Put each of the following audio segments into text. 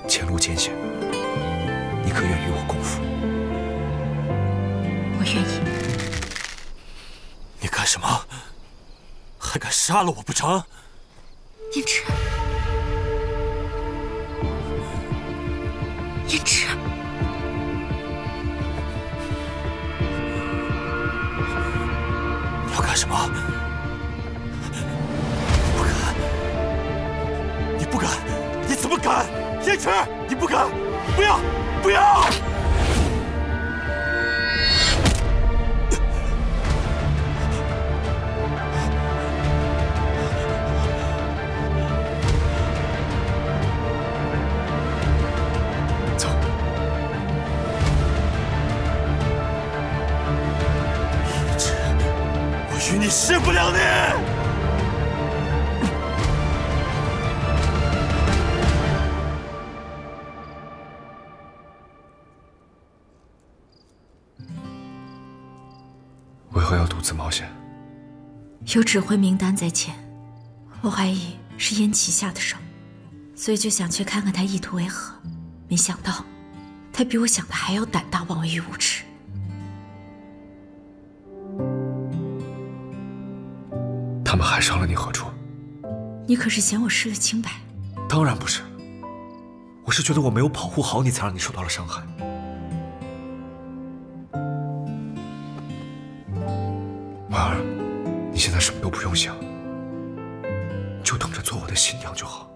前路艰险，你可愿与我共赴？我愿意。你干什么？还敢杀了我不成？胭脂，胭脂，你要干什么？你不敢！你怎么敢？胭脂，你不敢！不要！不要！走。胭脂，我与你势不两立！为何要独自冒险？有指挥名单在前，我怀疑是燕琪下的手，所以就想去看看他意图为何。没想到，他比我想的还要胆大妄为与无耻。他们害伤了你何处？你可是嫌我失了清白？当然不是，我是觉得我没有保护好你，才让你受到了伤害。婉儿，你现在什么都不用想，就等着做我的新娘就好。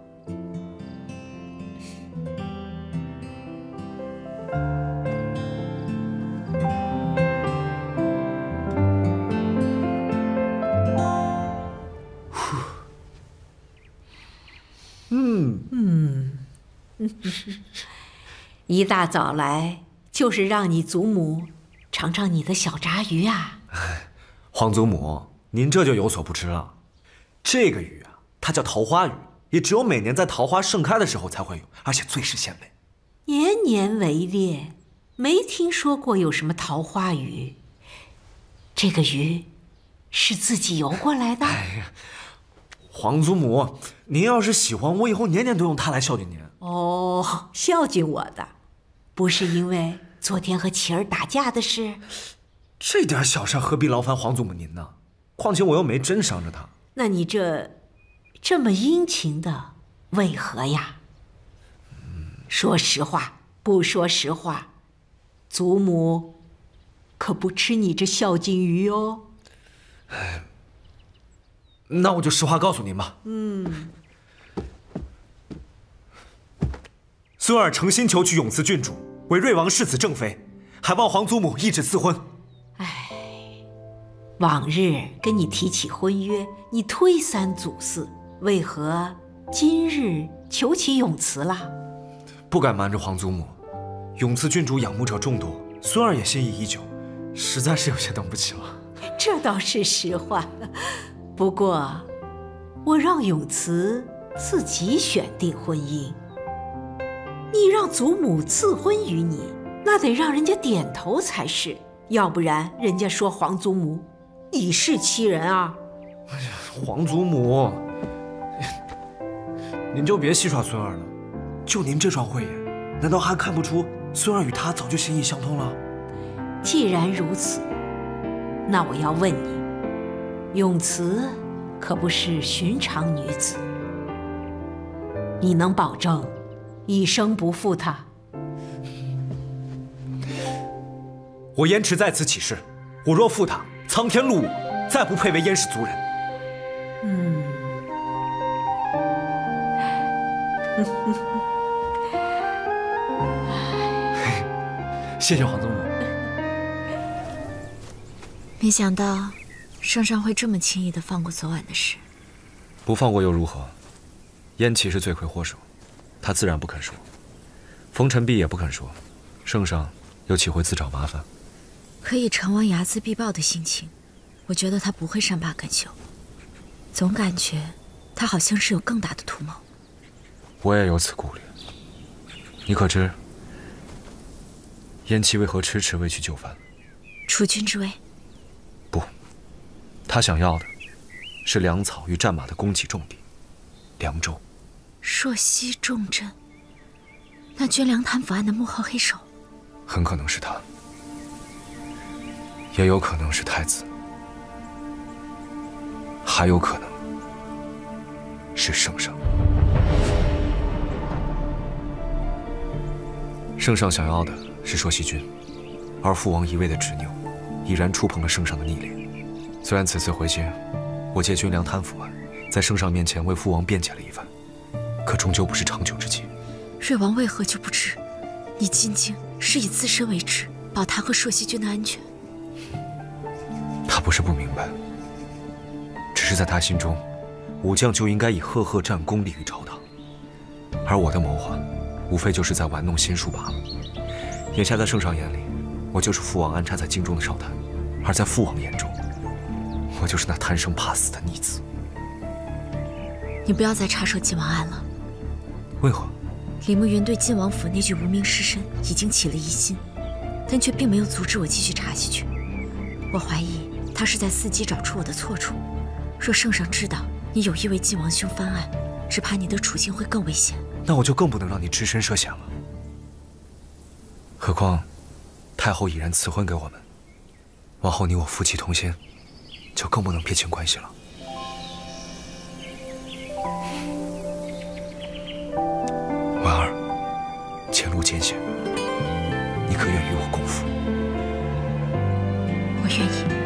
一大早来就是让你祖母尝尝你的小炸鱼啊！皇祖母，您这就有所不知了。这个鱼啊，它叫桃花鱼，也只有每年在桃花盛开的时候才会有，而且最是鲜美。年年围猎，没听说过有什么桃花鱼。这个鱼是自己游过来的？哎呀，皇祖母，您要是喜欢，我以后年年都用它来孝敬您。哦，孝敬我的，不是因为昨天和琪儿打架的事？这点小事何必劳烦皇祖母您呢？况且我又没真伤着他。那你这么殷勤的，为何呀？说实话，不说实话，祖母可不吃你这孝敬鱼哦。那我就实话告诉您吧。孙儿诚心求娶永慈郡主为瑞王世子正妃，还望皇祖母懿旨赐婚。往日跟你提起婚约，你推三阻四，为何今日求起永慈了？不敢瞒着皇祖母，永慈郡主仰慕者众多，孙儿也心仪已久，实在是有些等不起了。这倒是实话，不过我让永慈自己选定婚姻，你让祖母赐婚于你，那得让人家点头才是，要不然人家说皇祖母以势欺人啊！哎呀，皇祖母，您就别戏耍孙儿了。就您这双慧眼，难道还看不出孙儿与他早就心意相通了？既然如此，那我要问你，永慈可不是寻常女子，你能保证一生不负她？我燕池在此起誓，我若负她，苍天戮我，再不配为燕氏族人。谢谢皇祖母。没想到圣上会这么轻易地放过昨晚的事。不放过又如何？燕琪是罪魁祸首，他自然不肯说。冯晨璧也不肯说，圣上又岂会自找麻烦？可以成王睚眦必报的心情，我觉得他不会善罢甘休。总感觉他好像是有更大的图谋。我也有此顾虑。你可知燕琪为何迟迟未去就范？储君之位？不，他想要的是粮草与战马的供给重地——凉州。朔西重镇。那捐粮贪腐案的幕后黑手，很可能是他，也有可能是太子，还有可能是圣上。圣上想要的是朔西军，而父王一味的执拗，已然触碰了圣上的逆鳞。虽然此次回京，我借军粮贪腐案，在圣上面前为父王辩解了一番，可终究不是长久之计。瑞王为何就不知，你进京是以自身为志，保他和朔西军的安全？他不是不明白，只是在他心中，武将就应该以赫赫战功立于朝堂，而我的谋划，无非就是在玩弄仙术罢了。眼下在圣上眼里，我就是父王安插在京中的少贪，而在父王眼中，我就是那贪生怕死的逆子。你不要再插手晋王案了。为何？李慕云对晋王府那具无名尸身已经起了疑心，但却并没有阻止我继续查下去。我怀疑他是在伺机找出我的错处。若圣上知道你有意为晋王兄翻案，只怕你的处境会更危险。那我就更不能让你只身涉险了。何况，太后已然赐婚给我们，往后你我夫妻同心，就更不能撇清关系了。婉儿，前路艰险，你可愿与我共赴？我愿意。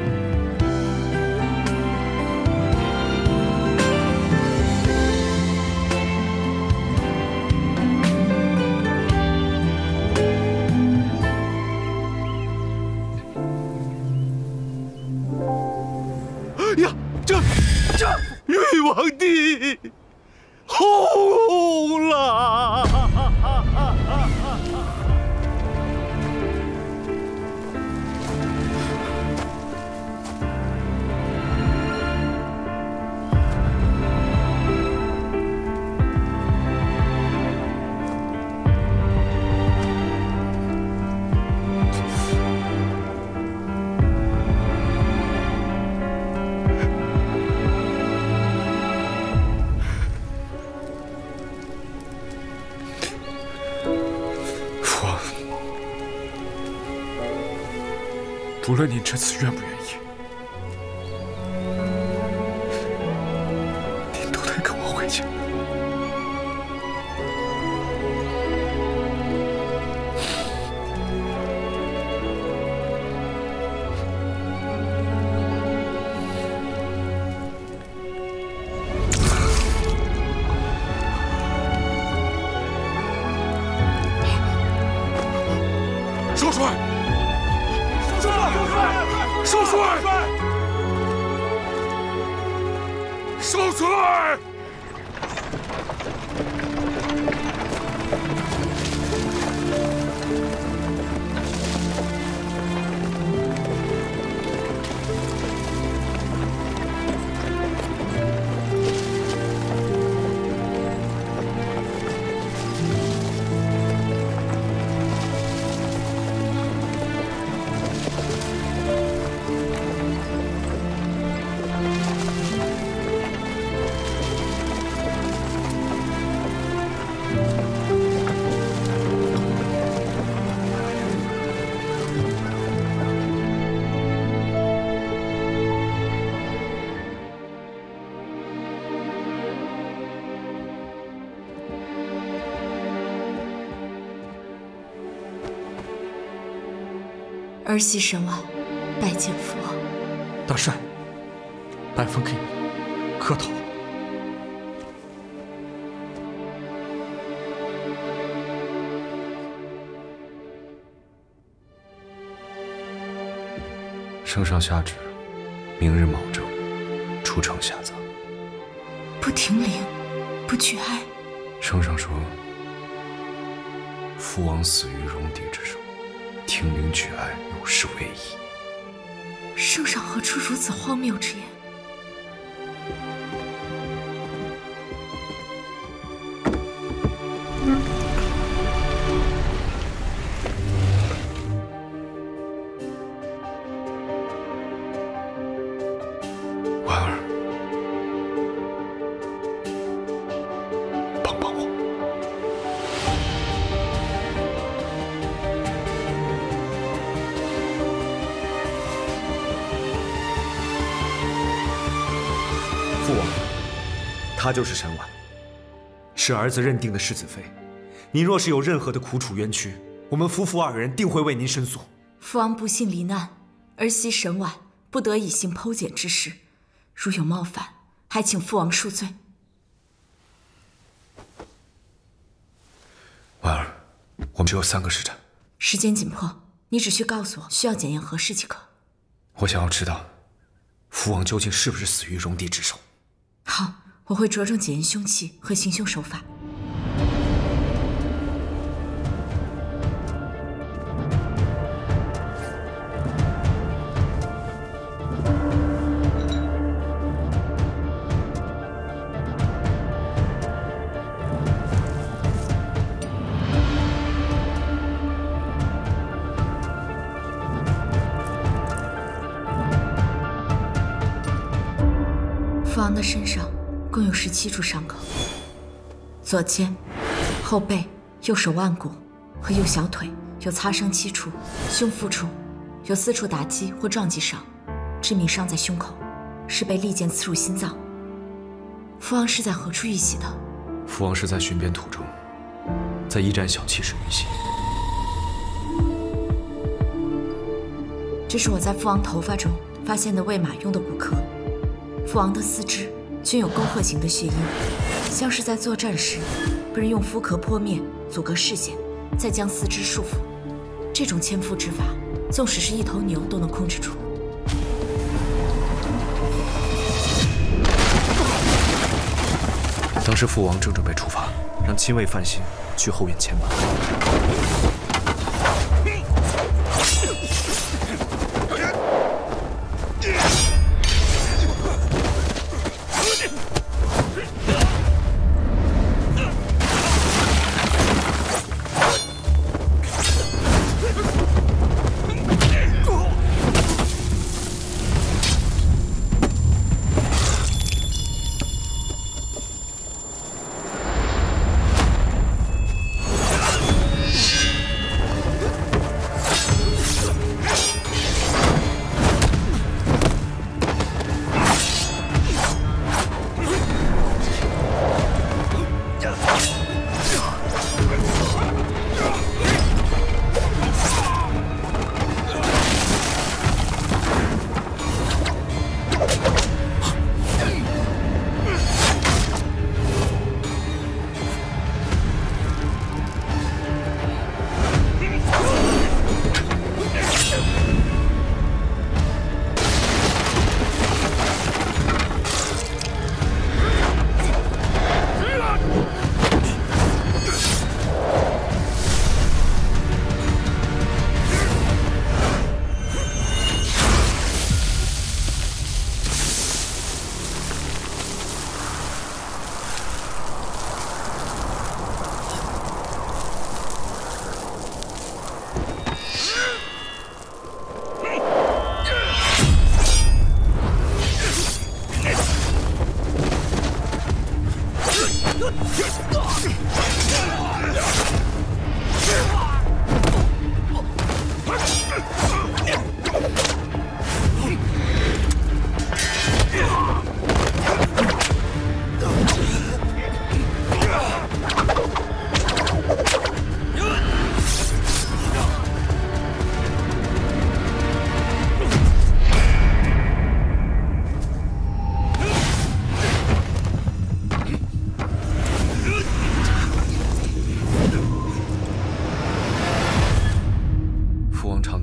呀，这玉皇帝红了！不论您这次愿不愿意，您都得跟我回家。少帅！少帅！少帅！儿媳神王，拜见父王。大善，拜封给你，客套。圣上下旨，明日卯正，出城下葬。不停灵，不举哀。圣上说，父王死于戎狄之手，停灵举哀，有失位移。圣上何出如此荒谬之言？婉儿，帮帮我。父王，她就是沈婉，是儿子认定的世子妃。您若是有任何的苦楚冤屈，我们夫妇2人定会为您申诉。父王不幸罹难，儿媳沈婉不得已行剖检之事，如有冒犯，还请父王恕罪。婉儿，我们只有3个时辰，时间紧迫，你只需告诉我需要检验何事即可。我想要知道，父王究竟是不是死于戎狄之手。好，我会着重检验凶器和行凶手法。父王的身上共有17处伤口，左肩、后背、右手腕骨和右小腿有擦伤7处，胸腹处有4处打击或撞击伤，致命伤在胸口，是被利剑刺入心脏。父王是在何处遇袭的？父王是在巡边途中，在驿站小憩时遇袭。这是我在父王头发中发现的喂马用的骨壳。父王的4肢均有沟壑形的血印，像是在作战时被人用肤壳泼灭，阻隔视线，再将4肢束缚。这种牵腹之法，纵使是一头牛都能控制住。当时父王正准备出发，让亲卫范兴去后院牵马。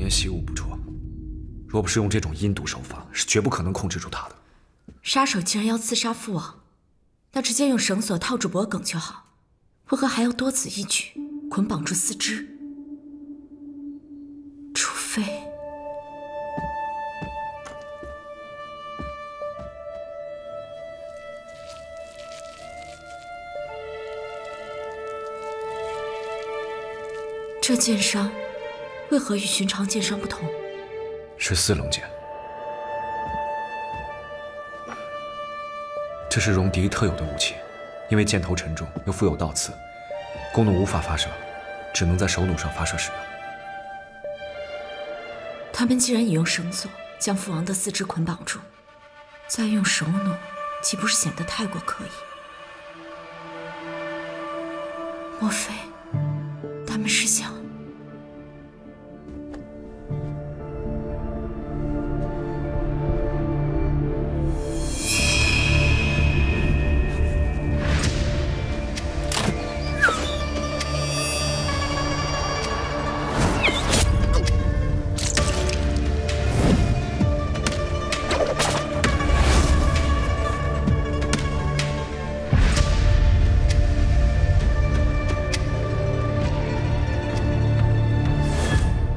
习武不辍，若不是用这种阴毒手法，是绝不可能控制住他的。杀手既然要刺杀父王，那直接用绳索套住脖颈就好，为何还要多此一举，捆绑住4肢？除非……这剑伤为何与寻常剑伤不同？是4棱剑，这是戎狄特有的武器，因为剑头沉重又附有倒刺，弓弩无法发射，只能在手弩上发射使用。他们既然已用绳索将父王的4肢捆绑住，再用手弩岂不是显得太过刻意？莫非他们是想……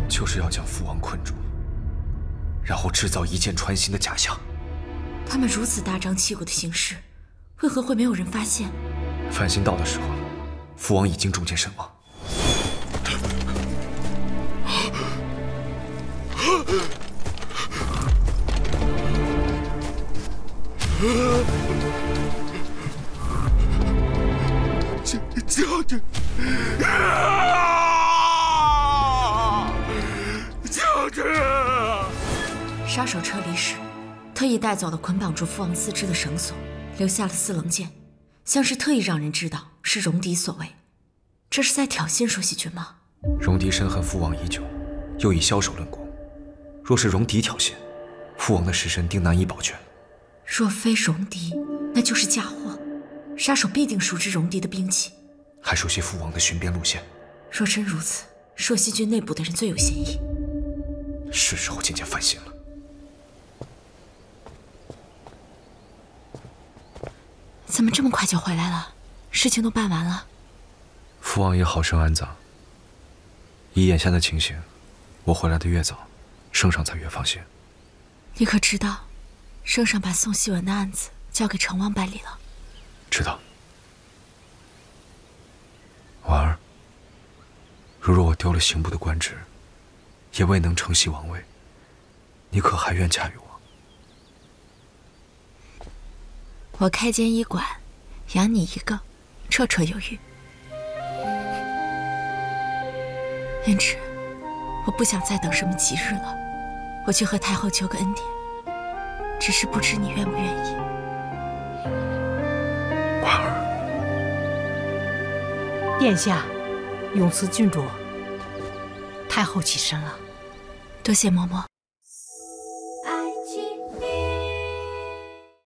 就是要将父王困住，然后制造一箭穿心的假象。他们如此大张旗鼓的行事，为何会没有人发现？范兴到的时候，父王已经中箭身亡。将军，将军！杀手撤离时，特意带走了捆绑住父王四肢的绳索，留下了4棱剑，像是特意让人知道是戎狄所为。这是在挑衅若曦君吗？戎狄深恨父王已久，又以枭首论功。若是戎狄挑衅，父王的尸身定难以保全。若非戎狄，那就是嫁祸。杀手必定熟知戎狄的兵器，还熟悉父王的巡边路线。若真如此，若曦君内部的人最有嫌疑。是时候见见范兴了。怎么这么快就回来了？事情都办完了？父王也好生安葬。以眼下的情形，我回来的越早，圣上才越放心。你可知道，圣上把宋希文的案子交给成王办理了？知道。婉儿，如若我丢了刑部的官职，也未能承袭王位，你可还愿嫁与我？我开间医馆，养你一个，绰绰有余。胭脂，我不想再等什么吉日了，我去和太后求个恩典，只是不知你愿不愿意。婉儿，殿下，永慈郡主，太后起身了。多谢嬷嬷。